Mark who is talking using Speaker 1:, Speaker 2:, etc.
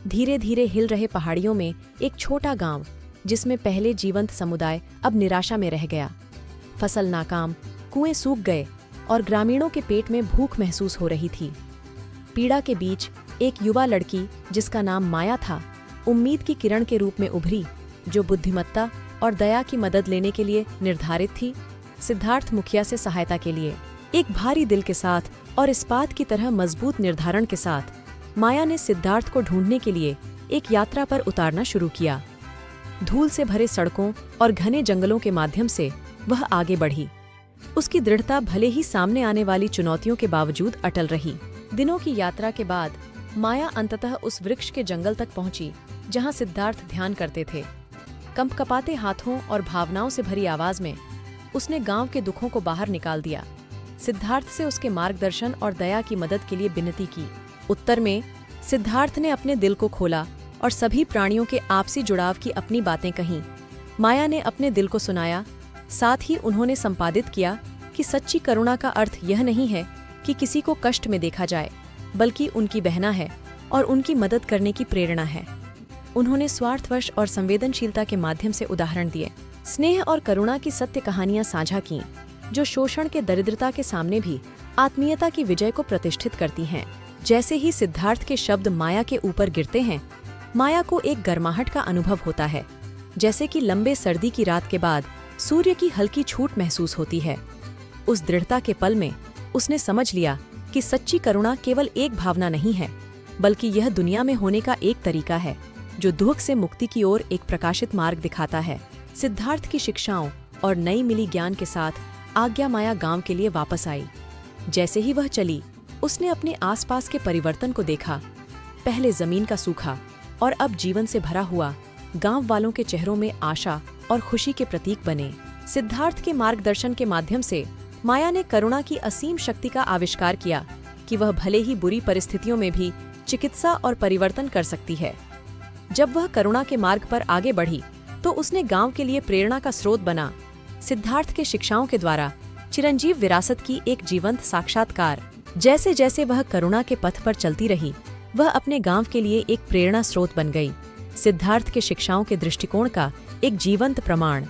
Speaker 1: धीरे धीरे हिल रहे पहाड़ियों में एक छोटा गांव, जिसमें पहले जीवंत समुदाय अब निराशा में रह गया। फसल नाकाम, कुएं सूख गए और ग्रामीणों के पेट में भूख महसूस हो रही थी। पीड़ा के बीच एक युवा लड़की, जिसका नाम माया था, उम्मीद की किरण के रूप में उभरी, जो बुद्धिमत्ता और दया की मदद लेने के लिए निर्धारित थी। सिद्धार्थ मुखिया से सहायता के लिए एक भारी दिल के साथ और इस्पात की तरह मजबूत निर्धारण के साथ माया ने सिद्धार्थ को ढूंढने के लिए एक यात्रा पर उतारना शुरू किया। धूल से भरे सड़कों और घने जंगलों के माध्यम से वह आगे बढ़ी। उसकी दृढ़ता भले ही सामने आने वाली चुनौतियों के बावजूद अटल रही। दिनों की यात्रा के बाद माया अंततः उस वृक्ष के जंगल तक पहुंची जहां सिद्धार्थ ध्यान करते थे। कंपकपाते हाथों और भावनाओं से भरी आवाज में उसने गांव के दुखों को बाहर निकाल दिया। सिद्धार्थ से उसके मार्गदर्शन और दया की मदद के लिए विनती की। उत्तर में सिद्धार्थ ने अपने दिल को खोला और सभी प्राणियों के आपसी जुड़ाव की अपनी बातें कहीं। माया ने अपने दिल को सुनाया, साथ ही उन्होंने संपादित किया कि सच्ची करुणा का अर्थ यह नहीं है कि किसी को कष्ट में देखा जाए, बल्कि उनकी बहना है और उनकी मदद करने की प्रेरणा है। उन्होंने स्वार्थवश और संवेदनशीलता के माध्यम से उदाहरण दिए, स्नेह और करुणा की सत्य कहानियां साझा कीं, जो शोषण के दरिद्रता के सामने भी आत्मीयता की विजय को प्रतिष्ठित करती हैं। जैसे ही सिद्धार्थ के शब्द माया के ऊपर गिरते हैं, माया को एक गर्माहट का अनुभव होता है, जैसे कि लंबे सर्दी की रात के बाद सूर्य की हल्की छूट महसूस होती है। उस दृढ़ता के पल में उसने समझ लिया कि सच्ची करुणा केवल एक भावना नहीं है, बल्कि यह दुनिया में होने का एक तरीका है, जो दुख से मुक्ति की ओर एक प्रकाशित मार्ग दिखाता है। सिद्धार्थ की शिक्षाओं और नई मिली ज्ञान के साथ आज्ञा माया गांव के लिए वापस आई। जैसे ही वह चली, उसने अपने आसपास के परिवर्तन को देखा। पहले जमीन का सूखा और अब जीवन से भरा हुआ गांव वालों के चेहरों में आशा और खुशी के प्रतीक बने। सिद्धार्थ के मार्गदर्शन के माध्यम से माया ने करुणा की असीम शक्ति का आविष्कार किया कि वह भले ही बुरी परिस्थितियों में भी चिकित्सा और परिवर्तन कर सकती है। जब वह करुणा के मार्ग पर आगे बढ़ी, तो उसने गांव के लिए प्रेरणा का स्रोत बना। सिद्धार्थ के शिक्षाओं के द्वारा चिरंजीव विरासत की एक जीवंत साक्षात्कार। जैसे जैसे वह करुणा के पथ पर चलती रही, वह अपने गांव के लिए एक प्रेरणा स्रोत बन गई, सिद्धार्थ के शिक्षाओं के दृष्टिकोण का एक जीवंत प्रमाण।